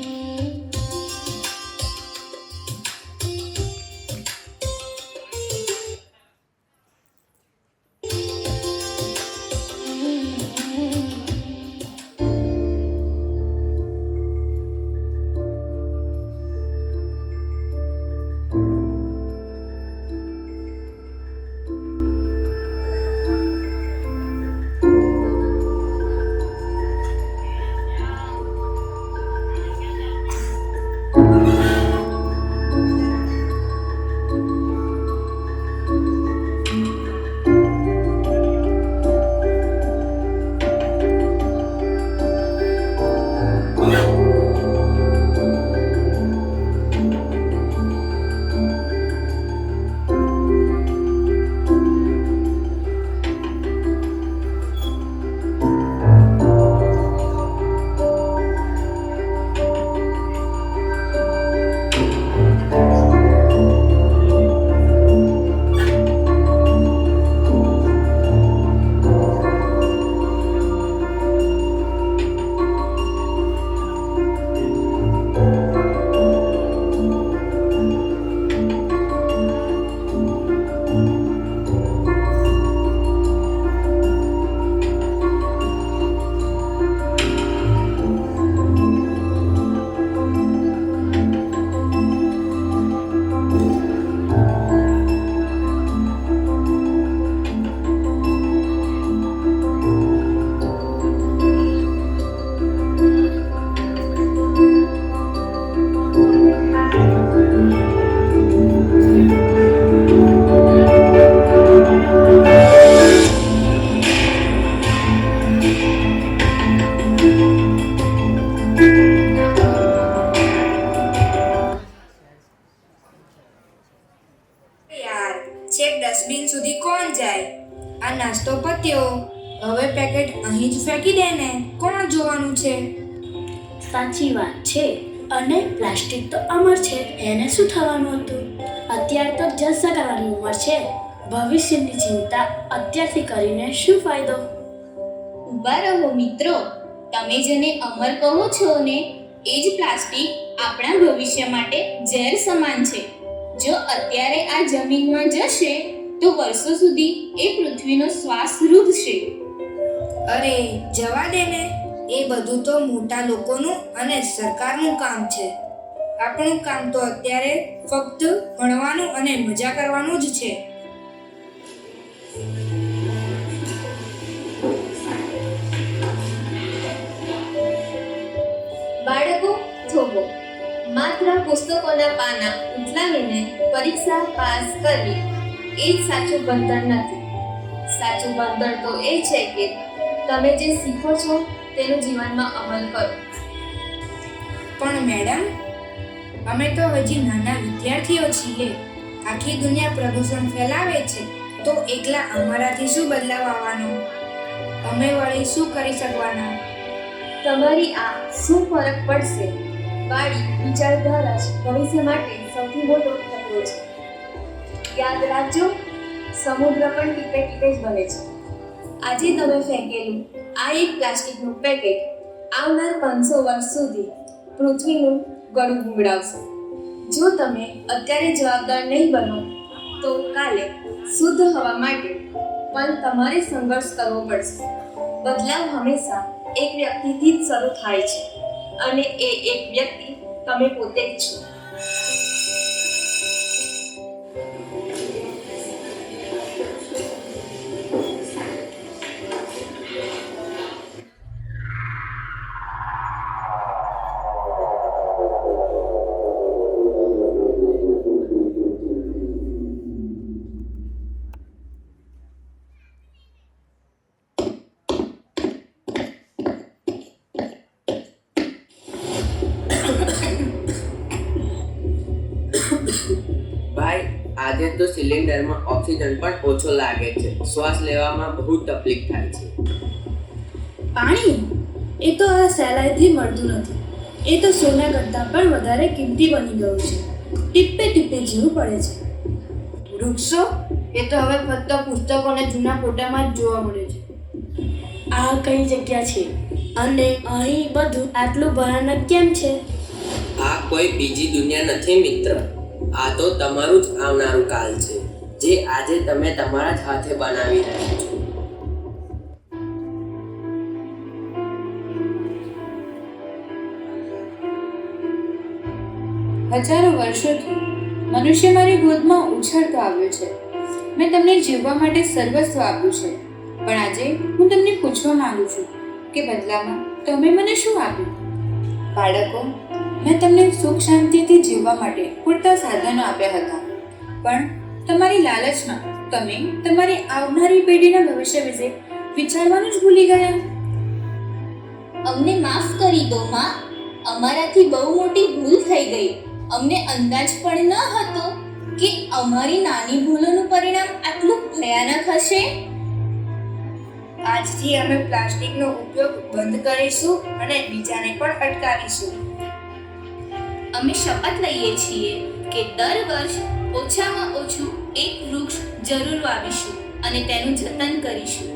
આ નાસ્તો પત્યો, હવે પેકેટ અહીં જ ફેંકી દે ને, કોણ જોવાનું છે? સાચી વાત છે. અને પ્લાસ્ટિક તો અમર છે, એને શું થવાનું હતું? અત્યારે તો જલસા કરવાની ઉંમર છે. ભવિષ્યની ચિંતા અત્યારથી કરીને શું ફાયદો? ઊભા રહો મિત્રો, તમે જેને અમર કહો છો ને, એ જ પ્લાસ્ટિક આપણા ભવિષ્ય માટે ઝેર સમાન છે. જો અત્યારે આ જમીનમાં જશે તો વર્ષો સુધી એ પૃથ્વીનો શ્વાસ રૂધશે. અરે જવા દે ને, એ બધું તો મોટા લોકોનું અને સરકારનું કામ છે. આપણું કામ તો અત્યારે ફક્ત ભણવાનું અને મજા કરવાનું જ છે. બાળકો જોવો, માત્ર પુસ્તકોના પાના ઉથલાવીને પરીક્ષા પાસ કરવી એ જ સાચું ભણતર નથી. સાચું ભણતર તો એ છે કે તમે જે શીખો છો તેનું જીવનમાં અમલ કરો. પણ મેડમ, અમે તો હજી નાના વિદ્યાર્થીઓ છીએ. આખી દુનિયા પ્રદૂષણ ફેલાવે છે, તો એકલા અમારાથી શું બદલાવ આવવાનો? અમે વળી શું કરી શકવાના? તમારી આ શું ફરક પડશે વાળી વિચારધારા જ ભવિષ્ય માટે સૌથી મોટો ખતરો છે. યાદ રાખજો, સમુદ્ર પણ ટીપે ટીપે જ બને છે. આજે તમે ફેંકેલું આ એક પ્લાસ્ટિકનું પેકેટ આવનાર 500 વર્ષ સુધી પૃથ્વીનું ગળું ગુંગળાવશે. જો તમે અત્યારે જવાબદાર નહીં બનો તો કાલે શુદ્ધ હવા માટે પણ તમારે સંઘર્ષ કરવો પડશે. બદલાવ હંમેશા એક વ્યક્તિથી જ શરૂ થાય છે અને એ એક વ્યક્તિ તમે પોતે જ છો. ભાઈ, આજે તો સિલિન્ડરમાં ઓક્સિજન પણ ઓછો લાગે છે. શ્વાસ લેવામાં બહુ તકલીફ થાય છે. પાણી એ તો આ સહેલાઈથી મળતું નથી. એ તો સોના કરતાં પણ વધારે કિંમતી બની ગયું છે. ટીપે ટીપે જીવું પડે છે. વૃક્ષો એ તો હવે ફક્ત પુસ્તકો અને જૂના ફોટામાં જ જોવા મળે છે. આ કઈ જગ્યા છે અને અહીં બધું આટલું ભયાનક કેમ છે? આ કોઈ બીજી દુનિયા નથી મિત્ર. આ તો તમારું જ આવનારું કાલ છે, જે આજે તમે તમારા જ હાથે બનાવી રહ્યા છો. હજારો વર્ષોથી મનુષ્ય મારી ગોદમાં ઉછળતો આવ્યો છે. મેં તમને જીવવા માટે સર્વસ્વ આપ્યું છે, પણ આજે હું તમને પૂછવા માંગુ છું કે બદલામાં તમે મને શું આપ્યું? બાળકો, મેં તમને સુખ શાંતિથી જીવવા માટે પૂરતા સાધનો આપ્યા હતા, પણ તમારી લાલચમાં તમે તમારી આવનારી પેઢીના ભવિષ્ય વિશે વિચારવાનું જ ભૂલી ગયા. અમને માફ કરી દો માં, અમારાથી બહુ મોટી ભૂલ થઈ ગઈ. અમને અંદાજ પણ ન હતો કે અમારી નાની ભૂલોનું પરિણામ આટલું ભયાનક હશે. આજથી અમે પ્લાસ્ટિકનો ઉપયોગ બંધ કરીશું અને બીજાને પણ અટકાવીશું. અમે શપથ લઈએ છીએ કે દર વર્ષ ઓછામાં ઓછું એક વૃક્ષ જરૂર વાવીશું અને તેનું જતન કરીશું.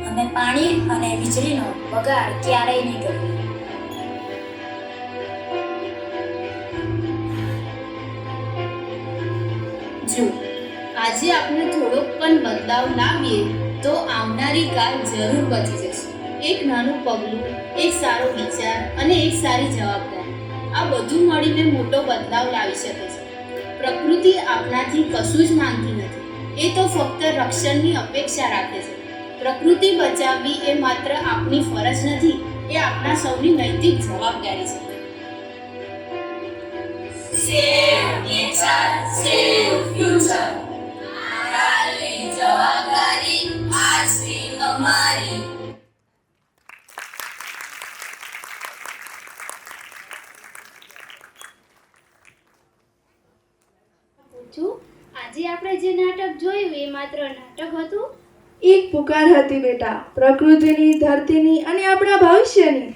અમે પાણી અને વીજળીનો બગાડ ક્યારેય નહીં કરીએ. જો આજે આપણે થોડોક પણ બદલાવ લાવીએ તો આવનારી કાલ જરૂર બચી જશે. એક નાનું પગલું, એક સારો વિચાર અને એક સારી જવાબદારી, આ બધું મળીને મોટો બદલાવ લાવી શકે છે. પ્રકૃતિ આપણાથી કશું જ માંગતી નથી. એ તો ફક્ત રક્ષણની અપેક્ષા રાખે છે. પ્રકૃતિ બચાવવી એ માત્ર આપણી ફરજ નથી, એ આપણા સૌની નૈતિક જવાબદારી છે. Save nature, save future. કાલની જવાબદારી આજથી અમારી. આજે આપણે જે નાટક જોયું એ માત્ર નાટક હતું? એક પુકાર હતી બેટા, પ્રકૃતિની, ધરતીની અને આપણા ભવિષ્યની.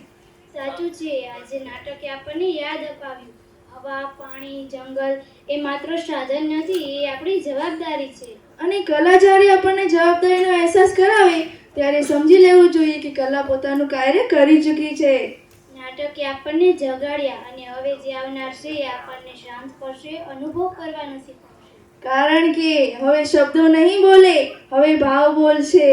સાચું છે, આજે નાટકે આપણને યાદ અપાવ્યું હવા, પાણી, જંગલ એ માત્ર સાધન નથી, એ આપણી જવાબદારી છે. અને કલા જ્યારે આપણને જવાબદારીનો અહેસાસ કરાવે ત્યારે સમજી લેવું જોઈએ કે કલા પોતાનું કાર્ય કરી ચૂકી છે. નાટકે આપણને જગાડ્યા અને હવે જે આવનાર છે એ આપણને શાંત કરશે, અનુભવ કરવાનું શીખવશે. કારણ કે હવે શબ્દો નહીં બોલે, હવે ભાવ બોલશે.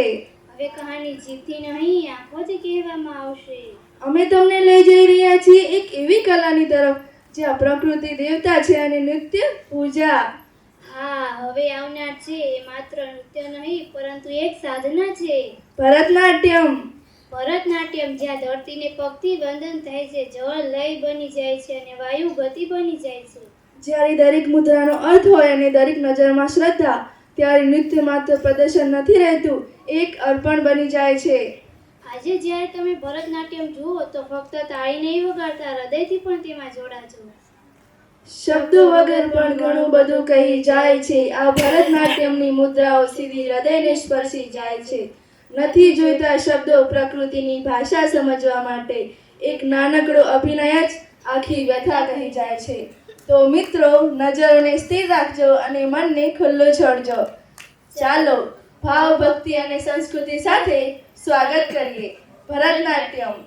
હવે કહાની જીભથી નહીં, આંખોથી કહેવામાં આવશે. અમે તમને લઈ જઈ રહ્યા છીએ એક એવી કલાની તરફ જ્યાં પ્રકૃતિ દેવતા છે અને નૃત્ય પૂજા. હા, હવે આવનાર છે એ માત્ર નૃત્ય નહીં પરંતુ એક સાધના છે. ભરતનાટ્યમ. ભરતનાટ્યમ જ્યાં ધરતીને પગથી વંદન થાય છે, જળ લય બની જાય છે અને વાયુ ગતિ બની જાય છે. જ્યારે દરેક મુદ્રાનો અર્થ હોય અને દરેક નજરમાં શ્રદ્ધા, ત્યારે નૃત્ય માત્ર પ્રદર્શન નથી રહેતું, એક અર્પણ બની જાય છે. આજે જ્યારે તમે ભરતનાટ્યમ જુઓ તો ફક્ત તાળી નહીં વગાડતા, હૃદયથી પણ તેમાં જોડાજો. શબ્દો વગર પણ ઘણું બધું કહી જાય છે. આ ભરતનાટ્યમની મુદ્રાઓ સીધી હૃદયને સ્પર્શી જાય છે. નથી જોઈતા શબ્દો પ્રકૃતિની ભાષા સમજવા માટે. એક નાનકડો અભિનય જ આખી વ્યથા કહી જાય છે. તો મિત્રો, નજરોને સ્થિર રાખજો અને મનને ખુલ્લું છોડજો. ચાલો ભાવ, ભક્તિ અને સંસ્કૃતિ સાથે સ્વાગત કરીએ ભરતનાટ્યમ.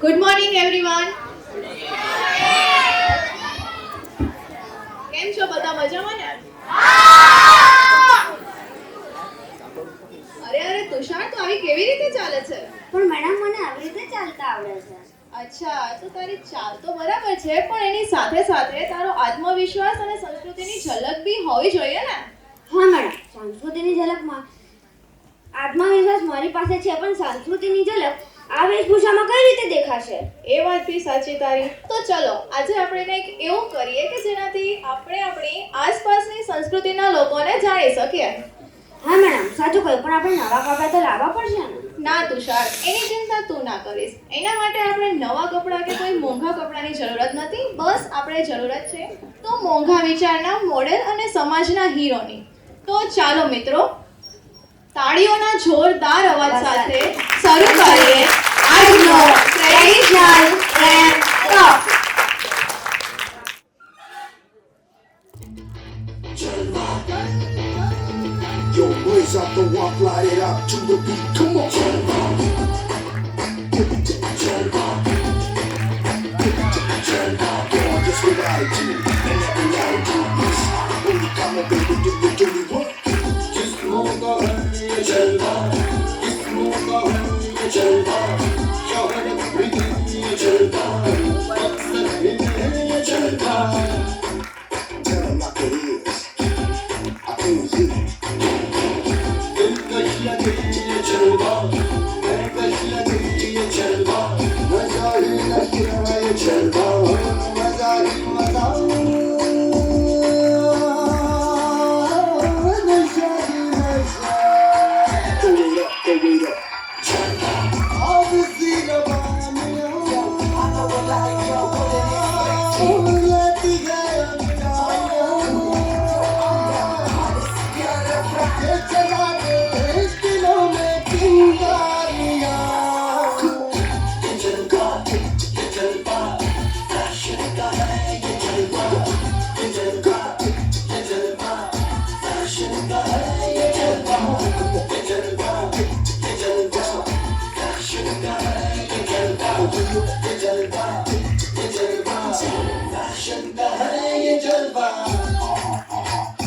Good morning everyone. કેમ છો બધા? મજામાં ને? અરે તુષાર, તો આવી કેવી રીતે ચાલે છે? પણ મેડમ, મને આવી રીતે ચાલતા આવડે છે. અચ્છા, તો તારી ચાલ તો બરાબર છે, પણ એની સાથે સાથે તારો આત્મવિશ્વાસ અને સંસ્કૃતિની ઝલક બી હોવી જોઈએ ને? હા મેડમ, સંસ્કૃતિની ઝલકમાં આત્મવિશ્વાસ મારી પાસે છે, પણ સંસ્કૃતિની ઝલક આ વેશભૂષામાં કઈ રીતે દેખાશે? એ વાત બી સાચી તારી. તો ચલો આજે આપણે કંઈક એવું કરીએ કે જેનાથી આપણે આપણી આસપાસની સંસ્કૃતિના લોકોને જાણી શકીએ. હા મેડમ, સાચું કહ્યું, પણ આપણે નવા કપડાં તો લાવવા પડશે ને? ના તુષાર, એની ચિંતા તું ના કરીશ. એના માટે આપણે નવા કપડાં કે કોઈ મોંઘા કપડાની જરૂરત નથી. બસ આપણે જરૂરત છે તો મોંઘા વિચારના મોડેલ અને સમાજના હીરોની. તો ચાલો મિત્રો, તાળીઓના જોરદાર અવાજ સાથે શરૂ કરીએ આજનો traditional ramp walk. Yo, blaze up the walk, light it up to the beat. Come on. Give it to me, Jalva. Give it to me, Jalva. Go on, just what I do. And every night I do this. When you come on, baby, do me what? Just move on, Jalva. Just move on, Jalva. Show her the pretty Jalva. What's the name, Jalva? Tell them like it is. I can't hear it.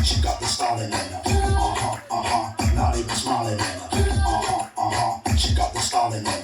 She got the style in her. Not even smiling in her. She got the style in her.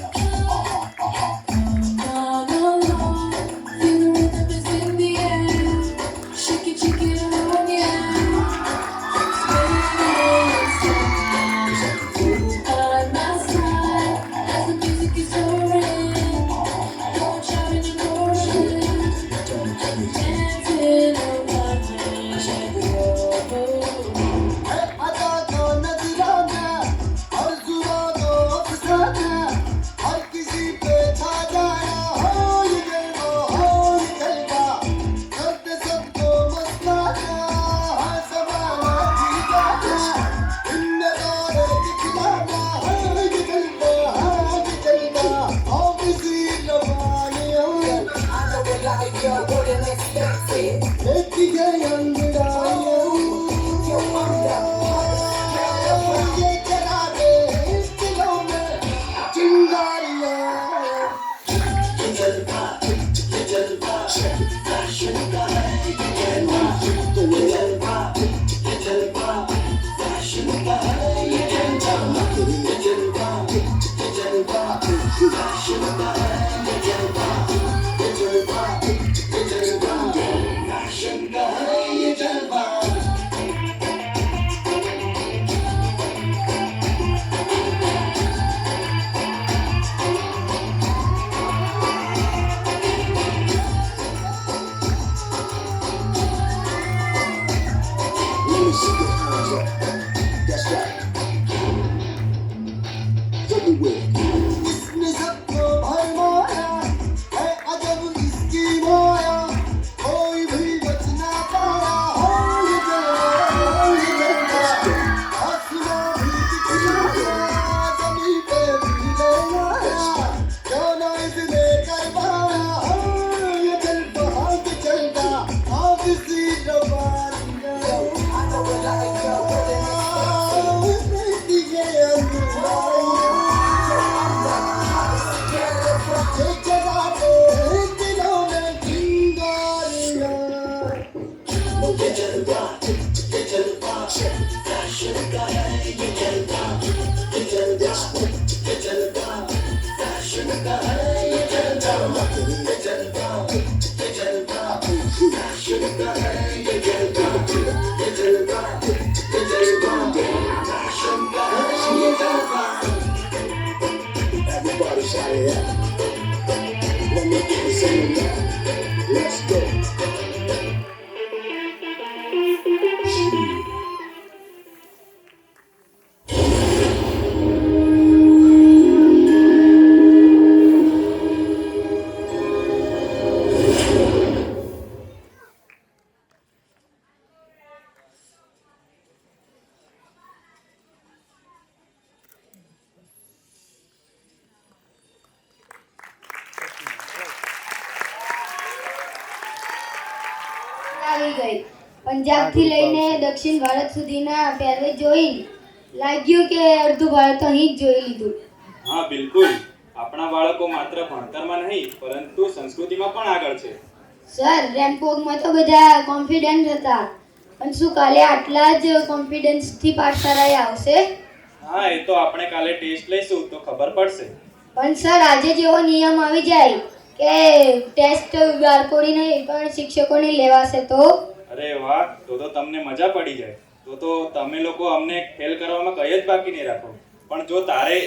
Everybody shout it out. Let me get some now. Let's go. ગઈ. પંજાબથી લઈને દક્ષિણ ભારત સુધીના પહેરવેશ જોઈ લાગ્યું કે અડધું ભારત અહીં જ જોઈ લીધું. હા બિલકુલ, આપણા બાળકો માત્ર ભણતરમાં નહીં પરંતુ સંસ્કૃતિમાં પણ આગળ છે. સર, રેમ્પોગમાં તો બધા કોન્ફિડન્ટ હતા, પણ શું કાલે આટલા જ કોન્ફિડન્સથી પાઠશાળાએ આવશે? હા, એ તો આપણે કાલે ટેસ્ટ લઈશું તો ખબર પડશે. પણ સર, આજે જેવો નિયમ આવી જાય કે ટેસ્ટ બાળકોની નહીં પણ શિક્ષકોને લેવાશે તો? અરે વાહ, તો તમને મજા પડી જાય. તો તમે લોકો અમને ફેલ કરવામાં કંઈ જ બાકી નહીં રાખો. પણ જો તારે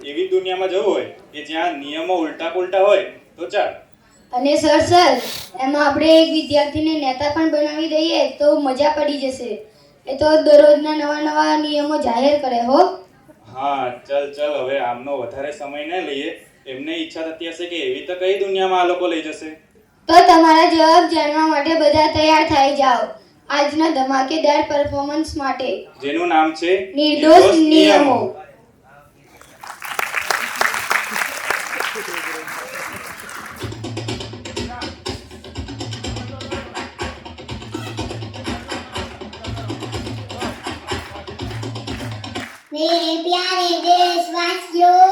એવી દુનિયામાં જવું હોય કે જ્યાં નિયમો ઉલટા પુલટા હોય તો ચાલ. અને સર એમાં આપણે એક વિદ્યાર્થીને નેતા પણ બનાવી દઈએ તો મજા પડી જશે. એ તો દરરોજના નવા નિયમો જાહેર કરે હો. હા, ચલ હવે આમનો વધારે સમય ન લઈએ. એમને ઈચ્છા થતી હશે કે એવી તો કઈ દુનિયામાં આ લોકો લઈ જશે. તો તમારા જવાબ જાણવા માટે બધા તૈયાર થઈ જાઓ આજના ધમાકેદાર પરફોર્મન્સ માટે, જેનું નામ છે નિર્દોષ નિયમો. मेरे प्यारे देशवासियों,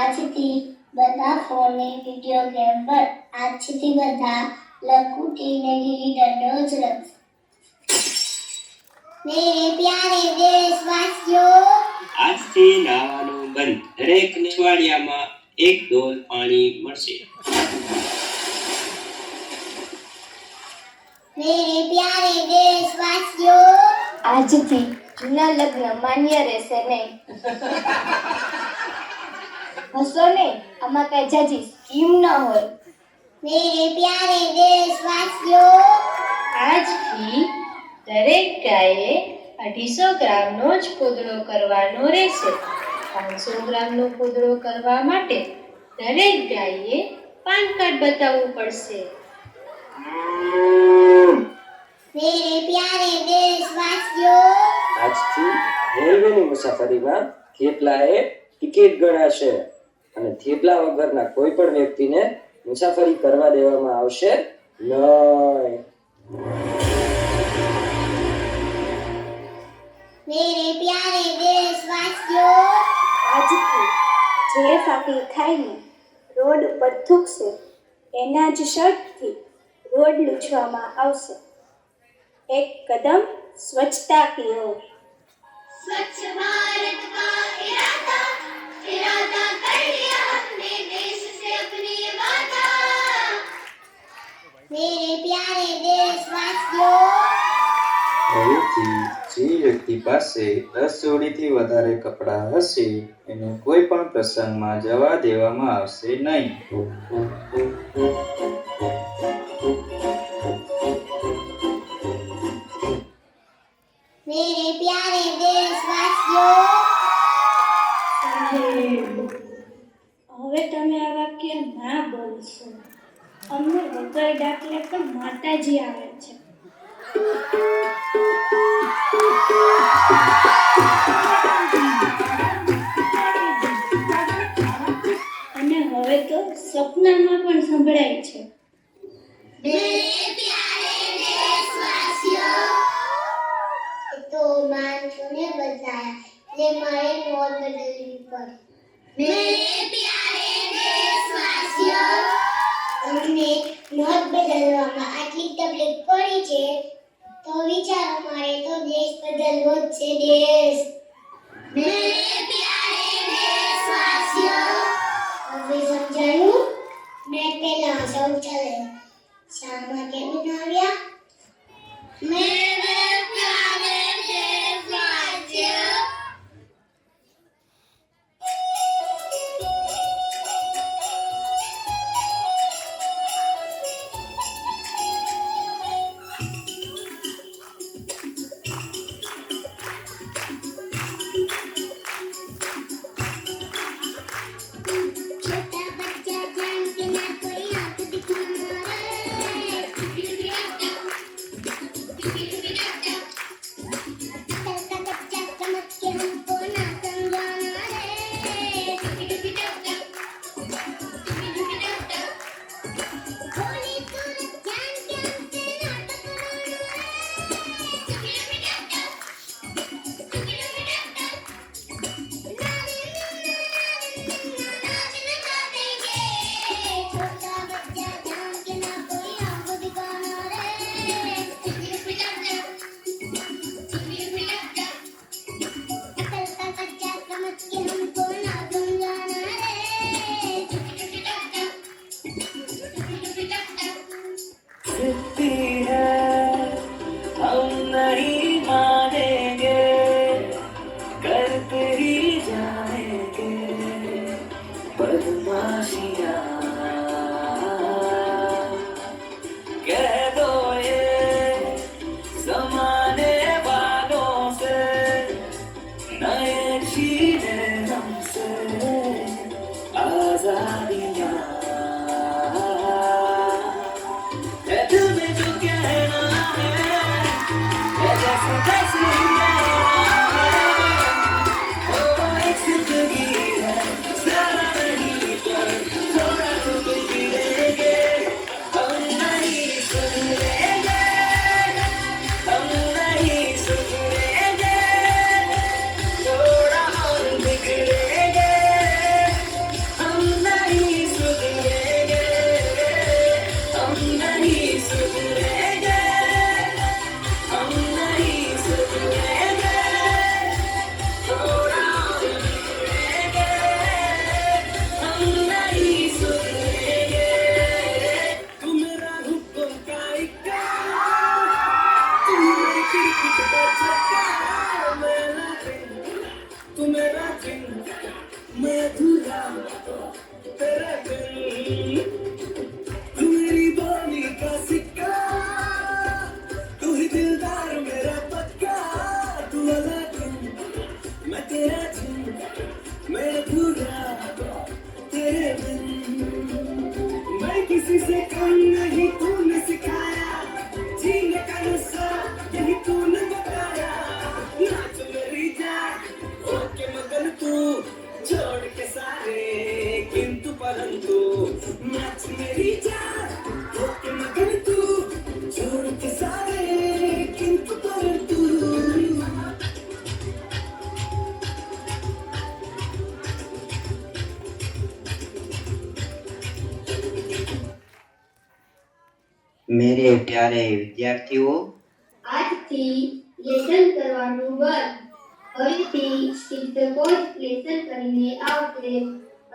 આજથી બધા ફોનને વિડિયો ગેમ પર આજથી બધા લકુટીને લીલી દંડો જ રમશે. मेरे प्यारे देशवासियों, આજથી નાવાનું બંધ. દરેક અઠવાડિયામાં એક ડોલ પાણી મળશે. मेरे प्यारे देशवासियों, આજથી જૂના લગ્ન માન્ય રહેશે નહીં. હસો નહીં, આમાં કઈ જાજી સ્કીમ ન હોય. मेरे प्यारे देशवासियों, આજથી દરેક ગાયે 250 ગ્રામનો જ પૂતળો કરવાનો રહેશે. 500 ગ્રામનો પૂતળો કરવા માટે દરેક ગાયે પાન કાર્ડ બતાવવું પડશે. मेरे प्यारे देशवासियों, આજથી રેલવેની મુસાફરીમાં થેપલાએ ટિકિટ ગણાશે અને થેપલા વગરના કોઈ પણ વ્યક્તિને મુસાફરી કરવા દેવામાં આવશે નહીં. मेरे प्यारे देशवासियों, આજથી જે ફાંકી ખાઈને રોડ ઉપર થૂકશે એના જ શર્ટથી રોડ લૂછવામાં આવશે. એક કદમ સ્વચ્છતા की ओर. स्वच्छ भारत का इरादा कर लिया हमने देश से अपनी वादा. मेरे प्यारे देशवासियों, હવેથી જે વ્યક્તિ પાસે 10 જોડીથી વધારે કપડાં હશે એને કોઈ પણ પ્રસંગમાં જવા દેવામાં આવશે નહીં. मेरे प्यारे देशवासियों, હવે તમે આ વાક્ય ના બોલશો. અમને વગર દાખલે પણ માતાજી આવે છે. અને હવે તો સપનામાં પણ સંભળાય છે. मेरे प्यारे देशवासियों, तो मानसून ने बताया ले मारे नोट बदलनी पड़ी. मेरे प्यारे देशवासियों, अમને નોટ બદલવામાં આટલી તકલીફ પડી છે તો વિચારો મારે તો દેશ બદલવો જ છે. દેશ. मेरे प्यारे देशवासियों, હવે સમજાયું? મેં પહેલા શૌચાલય શા માટે બનાવ્યા? मेरे प्यारे देशवासियों, छोटा बच्चा जान के ना कोई आंख दिखाना रे. मेरे प्यारे विद्यार्थियों, આજથી લેસન કરવાનું બંધ. ફરીથી શિક્ષકો જ લેસન કરીને આવશે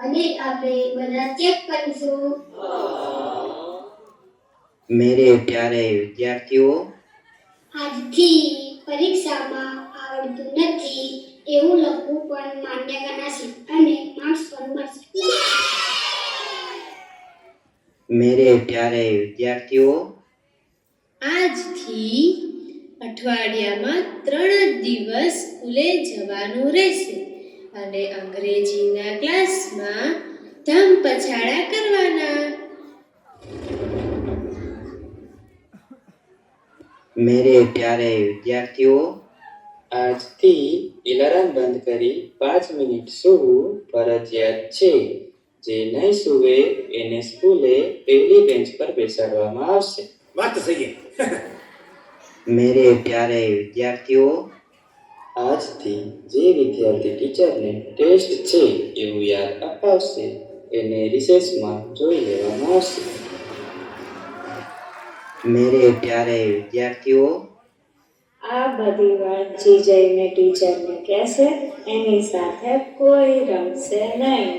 અને આપણે બધા ચેક કરીશું. मेरे प्यारे विद्यार्थियों, આજથી પરીક્ષામાં આવડતું નથી એવું લખવું પણ માન્ય ગણાશે અને માર્ક્સ પણ મળશે. मेरे प्यारे विद्यार्थियों, આજથી અઠવાડિયામાં 3 જ દિવસ સ્કૂલે જવાનું રહેશે અને અંગ્રેજીના ક્લાસમાં ધમ પછાડા કરવાના. मेरे प्यारे विद्यार्थियों, આજથી એલાર્મ બંધ કરી 5 મિનિટ સૂવું ફરજિયાત છે. જે નહીં સૂવે એને સ્કૂલે પહેલી બેન્ચ પર બેસાડવામાં આવશે. વાત તો સહી है. मेरे प्यारे विद्यार्थियों, આજથી જે વિદ્યાર્થી ટીચરને ટેસ્ટ છે એવું યાદ અપાવશે એને રિસેસમાં જોઈ લેવામાં આવશે. मेरे प्यारे विद्यार्थियों, આ બધી વાત જે જઈને ટીચરને કહેશે એની સાથે કોઈ રમશે નહીં.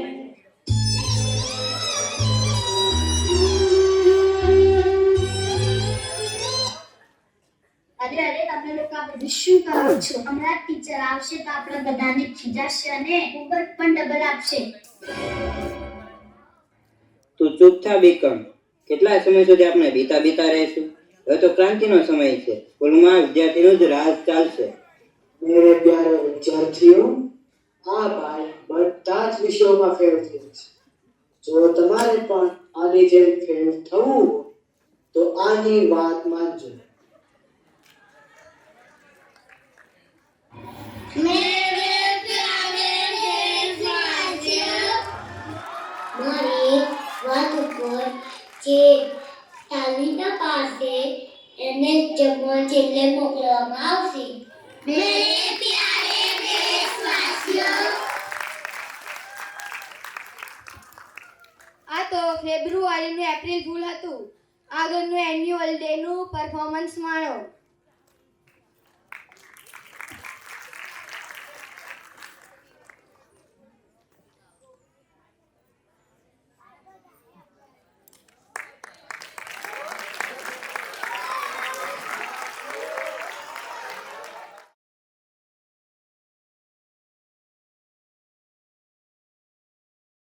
અરે અરે તમે લોકો આ બધું શું કરો છો? હમણાં ટીચર આવશે તો આપણે બધાને ખીજાશે અને હોમવર્ક પણ ડબલ આપશે. તું ચૂપ થા બીકમ. કેટલા સમય સુધી આપણે બીતા રહીશું? હવે તો ક્રાંતિનો સમય છે. સ્કૂલમાં વિદ્યાર્થીનો જ રાજ ચાલશે. मेरे प्यारे विद्यार्थियों, આ ભાઈ બધા જ વિષયોમાં ફેલ થયો છે. જો તમારે પણ આની જેમ ફેલ થવું હોય તો આની વાત માનજો. મારી વાત ઉપર જે તાલીના પાસે એને જમવા છેલ્લે મોકલવામાં આવશે. મેરે પ્યારે દેશવાસીઓ, આ તો ફેબ્રુઆરી ને એપ્રિલ ફૂલ હતું. આગળનું એન્યુઅલ ડે નું પરફોર્મન્સ માણો.